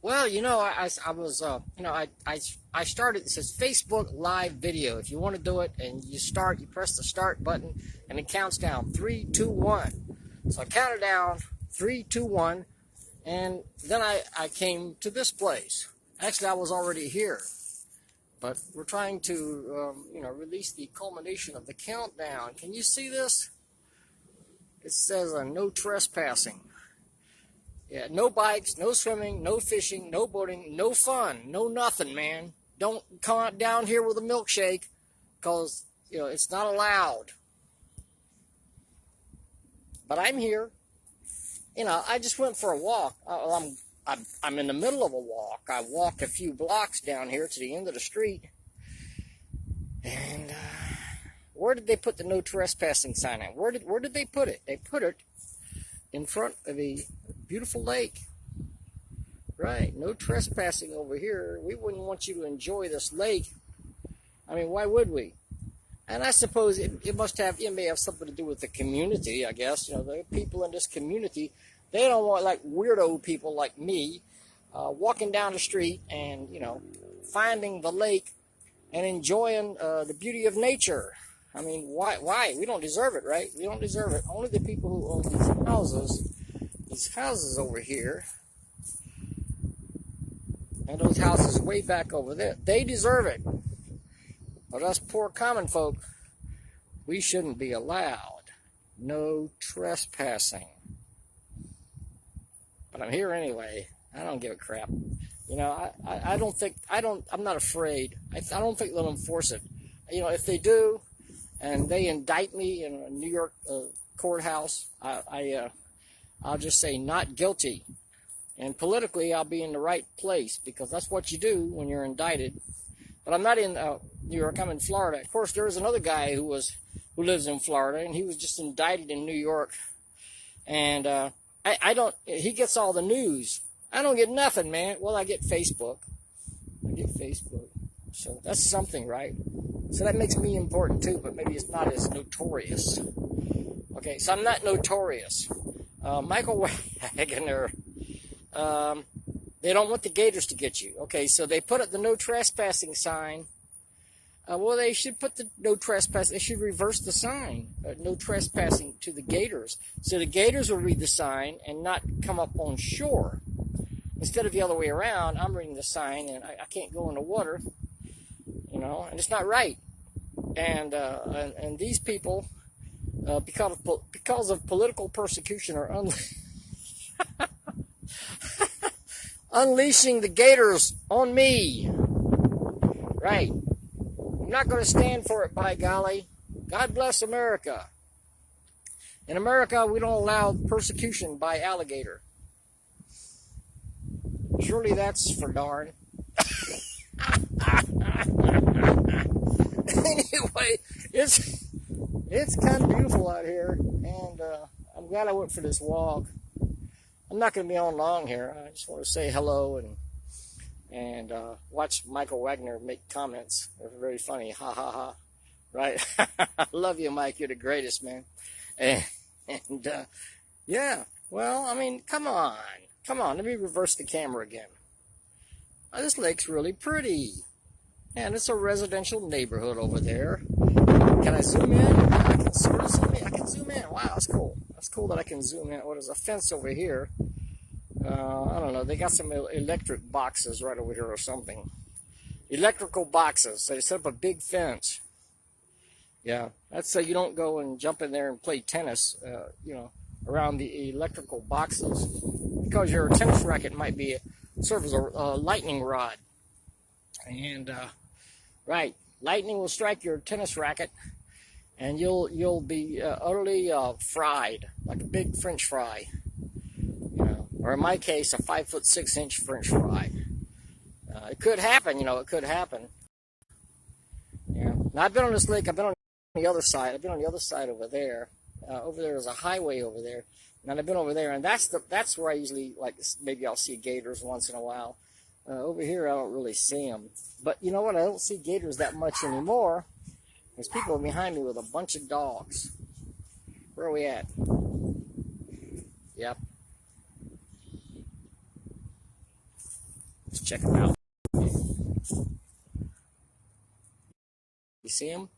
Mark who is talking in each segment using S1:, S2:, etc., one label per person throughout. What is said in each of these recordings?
S1: Well, I was, I started, it says Facebook Live Video. If you want to do it and you press the start button and it counts down 3, 2, 1. So I counted down 3, 2, 1, and then I came to this place. Actually, I was already here, but we're trying to, release the culmination of the countdown. Can you see this? It says no trespassing. Yeah, no bikes, no swimming, no fishing, no boating, no fun, no nothing, man. Don't come out down here with a milkshake, because, it's not allowed. But I'm here. I just went for a walk. I'm in the middle of a walk. I walked a few blocks down here to the end of the street. And where did they put the no trespassing sign on? Where did they put it? They put it in front of a beautiful lake. Right, no trespassing over here. We wouldn't want you to enjoy this lake. I mean, why would we? And I suppose it may have something to do with the community, I guess. The people in this community, they don't want, like, weirdo people like me walking down the street and, finding the lake and enjoying the beauty of nature. I mean, why? We don't deserve it, right? We don't deserve it. Only the people who own these houses over here, and those houses way back over there, they deserve it. But us poor common folk, we shouldn't be allowed. No trespassing. But I'm here anyway. I don't give a crap. I'm not afraid. I don't think they'll enforce it. If they do, and they indict me in a New York courthouse, I'll just say not guilty. And politically, I'll be in the right place, because that's what you do when you're indicted. But I'm not in New York. I'm in Florida. Of course, there's another guy who lives in Florida, and he was just indicted in New York. And he gets all the news. I don't get nothing, man. Well, I get Facebook. So that's something, right? So that makes me important too, but maybe it's not as notorious. Okay, so I'm not notorious. Michael Wagner, they don't want the gators to get you. Okay, so they put up the no trespassing sign. Well, they should put the no trespass. They should reverse the sign. No trespassing to the gators. So the gators will read the sign and not come up on shore. Instead of the other way around, I'm reading the sign and I can't go in the water, and it's not right. And these people, because of political persecution, are unleashing the gators on me. Right. I'm not going to stand for it, by golly. God bless America. In America, we don't allow persecution by alligator. Surely that's for darn. Anyway, it's kind of beautiful out here, and I'm glad I went for this walk. I'm not going to be on long here. I just want to say hello and watch Michael Wagner make comments. They're very funny. Ha ha ha. Right? I love you, Mike. You're the greatest, man. And yeah. Well, I mean, come on. Let me reverse the camera again. This lake's really pretty. And it's a residential neighborhood over there. Can I zoom in? I can sort of zoom in. I can zoom in. Wow, that's cool. That's cool that I can zoom in. Oh, there's a fence over here. I don't know. They got some electric boxes right over here or something. Electrical boxes. So they set up a big fence. Yeah, that's so you don't go and jump in there and play tennis, around the electrical boxes, because your tennis racket might serve as a lightning rod. And right, lightning will strike your tennis racket, and you'll be utterly fried, like a big French fry. Or in my case, a 5'6" French fry. It could happen, it could happen. Yeah. Now I've been on this lake. I've been on the other side. I've been on the other side over there. Over there is a highway over there, and I've been over there, and that's where I usually, like, maybe I'll see gators once in a while. Over here, I don't really see them. But you know what? I don't see gators that much anymore. There's people behind me with a bunch of dogs. Where are we at? Yep. Let's check them out. You see them?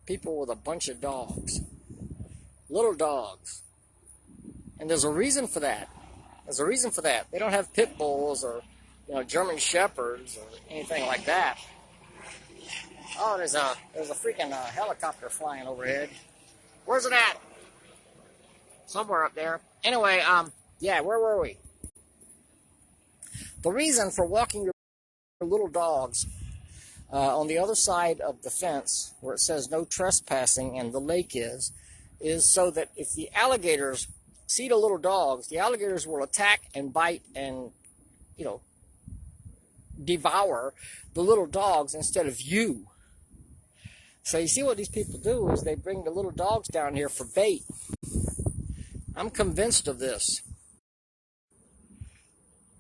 S1: People with a bunch of dogs. Little dogs. And there's a reason for that. There's a reason for that. They don't have pit bulls or, German shepherds or anything like that. Oh, there's a freaking helicopter flying overhead. Where's it at? Somewhere up there. Anyway, yeah, where were we? The reason for walking your little dogs on the other side of the fence where it says no trespassing and the lake is so that if the alligators see the little dogs, the alligators will attack and bite and, devour the little dogs instead of you. So you see what these people do is they bring the little dogs down here for bait. I'm convinced of this.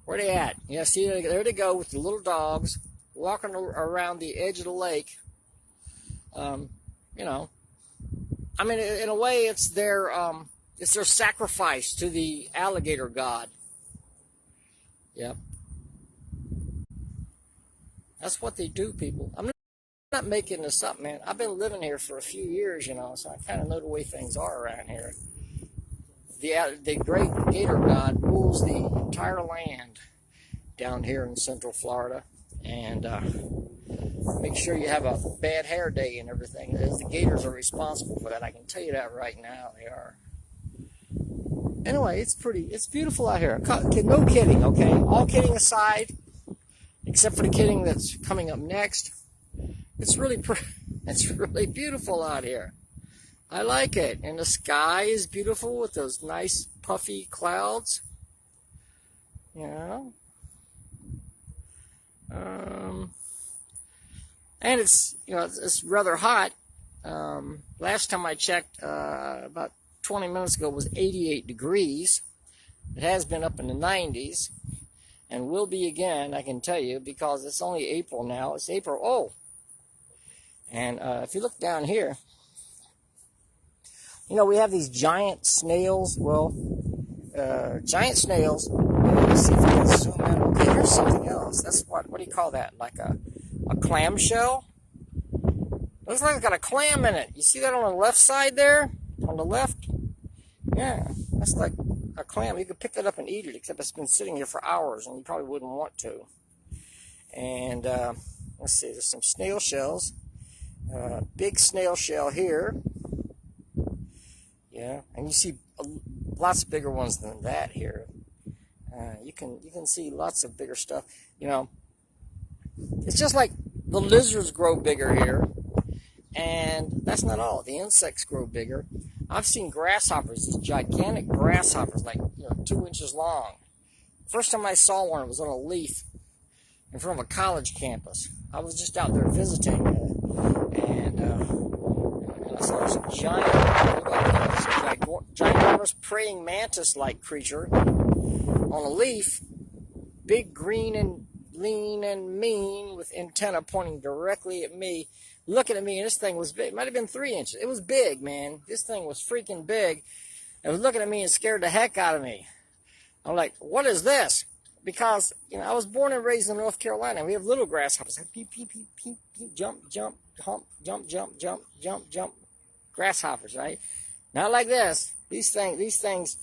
S1: Where they at? Yeah, see, there they go with the little dogs walking around the edge of the lake. I mean, in a way, it's their sacrifice to the alligator god. Yep. That's what they do, people. I'm not making this up, man. I've been living here for a few years, so I kind of know the way things are around here. The great gator god rules the entire land down here in Central Florida, and make sure you have a bad hair day and everything. The gators are responsible for that. I can tell you that right now. They are. Anyway, it's beautiful out here. No kidding, okay? All kidding aside, except for the kidding that's coming up next, it's really beautiful out here. I like it. And the sky is beautiful with those nice puffy clouds. And it's it's rather hot. Last time I checked, about 20 minutes ago, it was 88 degrees. It has been up in the 90s, and will be again, I can tell you, because it's only April now. It's April. Oh, and if you look down here, we have these giant snails. Well, giant snails. Let's see if I can zoom in. Okay, here's something else. That's what do you call that? Like a clam shell? Looks like it's got a clam in it. You see that on the left side there? On the left? Yeah, that's like a clam. You could pick that up and eat it, except it's been sitting here for hours, and you probably wouldn't want to. And let's see, there's some snail shells. Big snail shell here. Yeah, and you see lots of bigger ones than that here. You can see lots of bigger stuff. It's just like the lizards grow bigger here, and that's not all. The insects grow bigger. I've seen grasshoppers, these gigantic grasshoppers, like 2 inches long. First time I saw one, it was on a leaf in front of a college campus. I was just out there visiting, and I saw this ginormous praying mantis-like creature on a leaf, big, green, and lean and mean, with antenna pointing directly at me, looking at me, and this thing was big. It might have been 3 inches. It was big, man. This thing was freaking big. It was looking at me and scared the heck out of me. I'm like, what is this? Because, I was born and raised in North Carolina. We have little grasshoppers. Peep, peep, peep, peep, peep, jump, jump, hump, jump, jump, jump, jump, jump. Grasshoppers, right? Not like this. These things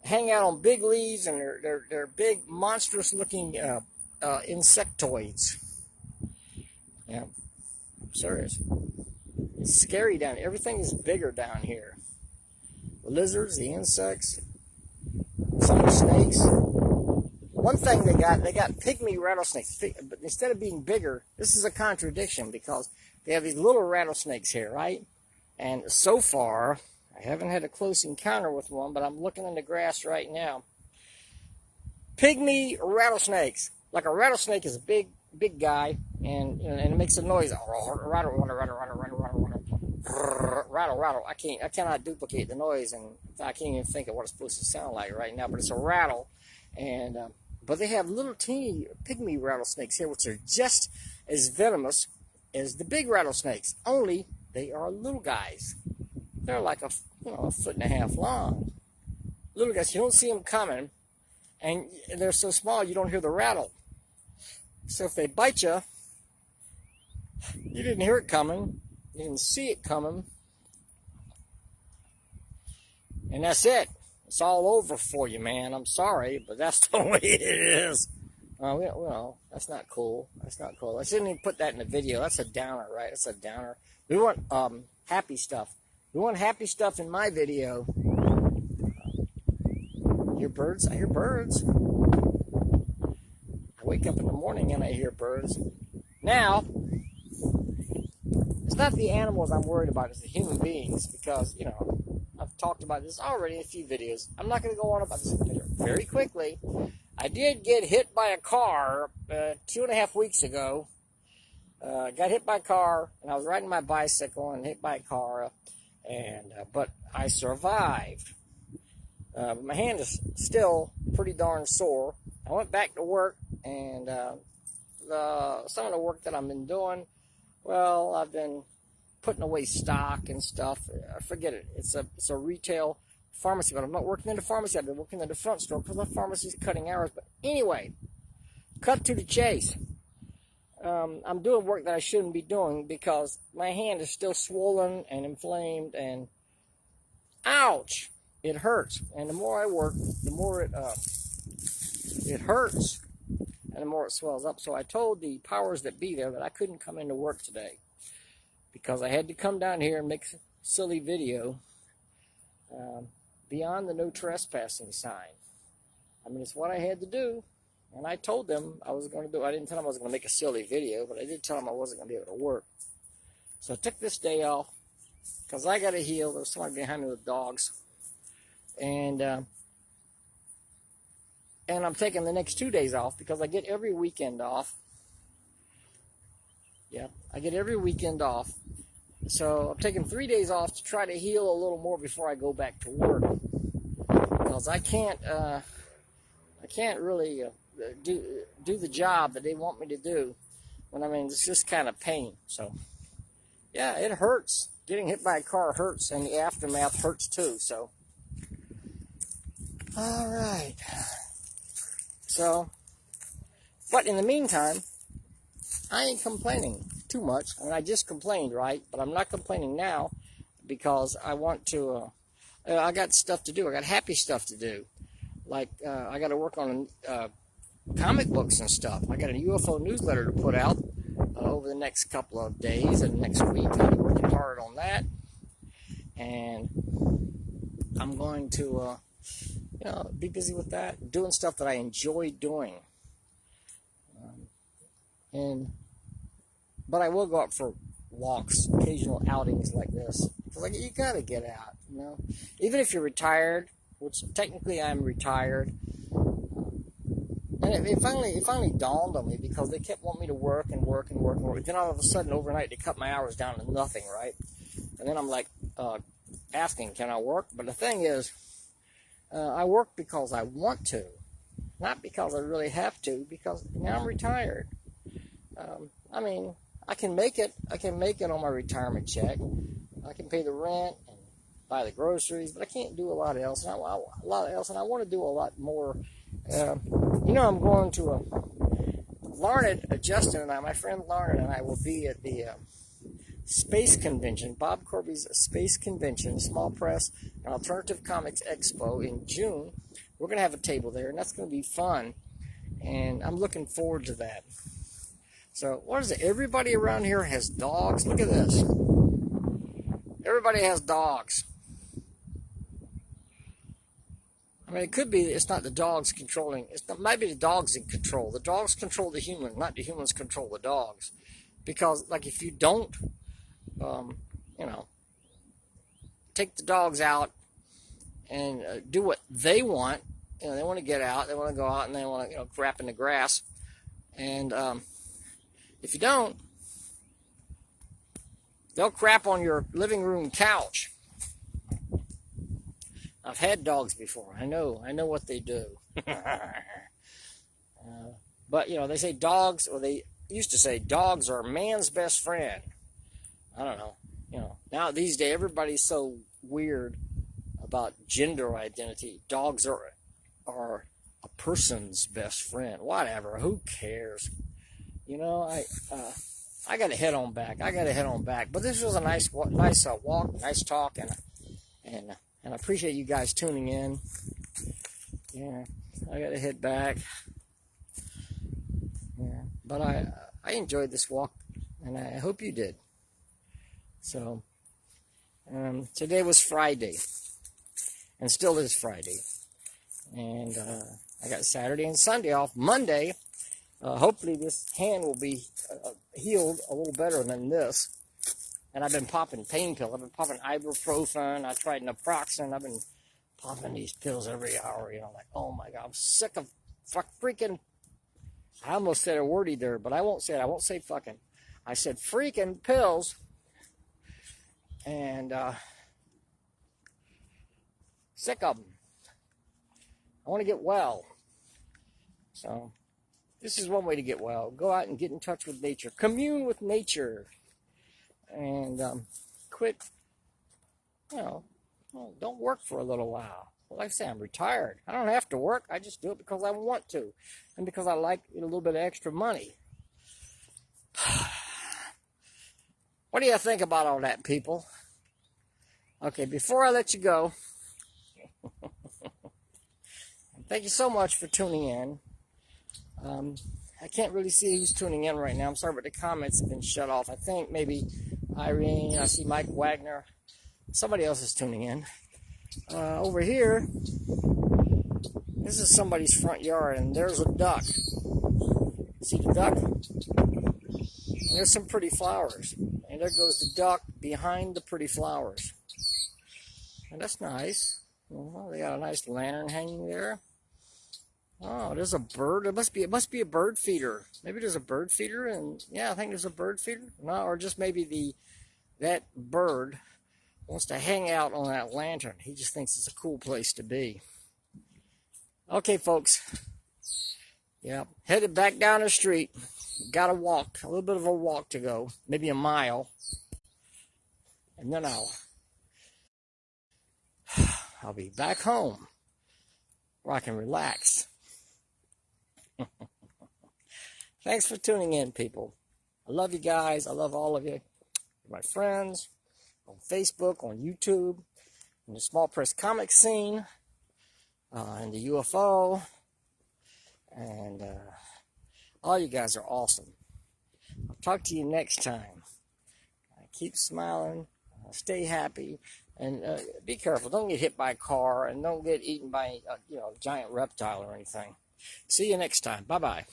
S1: hang out on big leaves, and they're big, monstrous-looking insectoids. Yeah, I'm serious. It's scary down here. Everything is bigger down here. The lizards, the insects, some of the snakes. One thing they got pygmy rattlesnakes. But instead of being bigger, this is a contradiction, because they have these little rattlesnakes here, right? And so far, I haven't had a close encounter with one, but I'm looking in the grass right now. Pygmy rattlesnakes. Like a rattlesnake is a big guy, and it makes a noise. Rattle. I cannot duplicate the noise, and I can't even think of what it's supposed to sound like right now. But it's a rattle, and but they have little teeny pygmy rattlesnakes here, which are just as venomous as the big rattlesnakes. Only they are little guys. They're like a 1.5 feet long. little guys, you don't see them coming, and they're so small you don't hear the rattle. So if they bite you, you didn't hear it coming, you didn't see it coming, and that's it. It's all over for you, man. I'm sorry, but that's the way it is. Well, that's not cool. That's not cool. I shouldn't even put that in the video. That's a downer, right? That's a downer. We want happy stuff. We want happy stuff in my video. Hear birds? I hear birds. I wake up in the morning and I hear birds. Now, it's not the animals I'm worried about, it's the human beings, because, you know, I've talked about this already in a few videos. I'm not going to go on about this very quickly. I did get hit by a car 2.5 weeks ago. Got hit by a car, and I was riding my bicycle and hit by a car, but I survived. But my hand is still pretty darn sore. I went back to work, and some of the work that I've been doing, well, I've been putting away stock and stuff. Forget it. It's a retail pharmacy, but I'm not working in the pharmacy. I've been working in the front store because the pharmacy's cutting hours. But anyway, cut to the chase. I'm doing work that I shouldn't be doing because my hand is still swollen and inflamed, and ouch, it hurts. And the more I work, the more it hurts, and the more it swells up. So I told the powers that be there that I couldn't come into work today because I had to come down here and make a silly video beyond the no trespassing sign. I mean, it's what I had to do. And I told them I was going to do it. I didn't tell them I was going to make a silly video, but I did tell them I wasn't going to be able to work. So I took this day off because I got to heal. There's somebody behind me with dogs. And I'm taking the next 2 days off because I get every weekend off. Yeah, I get every weekend off. So I'm taking 3 days off to try to heal a little more before I go back to work. Because I can't really do the job that they want me to do when, I mean, it's just kind of pain. So yeah, it hurts. Getting hit by a car hurts, and the aftermath hurts too. So all right. So, but in the meantime, I ain't complaining too much. I mean, I just complained, right? But I'm not complaining now because I want to. I got stuff to do. I got happy stuff to do. Like I got to work on comic books and stuff. I got a UFO newsletter to put out over the next couple of days and next week. I'll be working hard on that, and I'm going to be busy with that, doing stuff that I enjoy doing. But I will go out for walks, occasional outings like this. Because you gotta get out, you know. Even if you're retired, which technically I'm retired. And it finally dawned on me because they kept wanting me to work and work and work and work. Then all of a sudden, overnight, they cut my hours down to nothing, right? And then I'm like asking, can I work? But the thing is, I work because I want to, not because I really have to, because now I'm retired. I mean, I can make it on my retirement check. I can pay the rent and buy the groceries, but I can't do a lot else. And I want to do a lot more. I'm going to Justin and I, my friend Larned and I, will be at the Space Convention, Bob Corby's Space Convention, Small Press and Alternative Comics Expo in June. We're going to have a table there, and that's going to be fun, and I'm looking forward to that. So, what is it? Everybody around here has dogs. Look at this. Everybody has dogs. I mean, it could be it's not the dogs controlling. It might be the dogs in control. The dogs control the human, not the humans control the dogs. Because, like, if you don't, take the dogs out and do what they want. They want to get out. They want to go out and they want to, crap in the grass. And if you don't, they'll crap on your living room couch. I've had dogs before. I know what they do. But, they say dogs, or they used to say dogs are man's best friend. I don't know. Now these days, everybody's so weird. about gender identity. Dogs are a person's best friend. Whatever. Who cares? You know, I got to head on back. But this was a nice walk, nice talk, and I appreciate you guys tuning in. Yeah, I got to head back. Yeah, but I enjoyed this walk, and I hope you did. So, today was Friday, and still is Friday, and I got Saturday and Sunday off. Monday, hopefully this hand will be healed a little better than this. And I've been popping pain pills. I've been popping ibuprofen. I tried naproxen. I've been popping these pills every hour. You know, like, oh my God, I'm sick of freaking. I almost said a wordy there, but I won't say it. I won't say fucking. I said freaking pills. And sick of them. I want to get well. So this is one way to get well. Go out and get in touch with nature. Commune with nature. And quit, you know, don't work for a little while. Like I say, I'm retired. I don't have to work. I just do it because I want to. And because I like a little bit of extra money. What do you think about all that, people? Okay, before I let you go, thank you so much for tuning in. I can't really see who's tuning in right now. I'm sorry, but the comments have been shut off. I think maybe Irene, I see Mike Wagner. Somebody else is tuning in. Over here, this is somebody's front yard, and there's a duck. See the duck? And there's some pretty flowers. And there goes the duck behind the pretty flowers. And that's nice. Well, they got a nice lantern hanging there. Oh, there's a bird. It must be a bird feeder. Maybe there's a bird feeder, and yeah, I think there's a bird feeder. No, or just maybe that bird wants to hang out on that lantern. He just thinks it's a cool place to be. Okay, folks. Yeah, headed back down the street. Got to walk. A little bit of a walk to go. Maybe a mile. And then I'll be back home where I can relax. Thanks for tuning in, people. I love you guys. I love all of you. You're my friends on Facebook, on YouTube, in the small press comic scene, in the UFO, and all you guys are awesome. I'll talk to you next time. Keep smiling, stay happy, and be careful. Don't get hit by a car, and don't get eaten by a giant reptile or anything. See you next time. Bye-bye.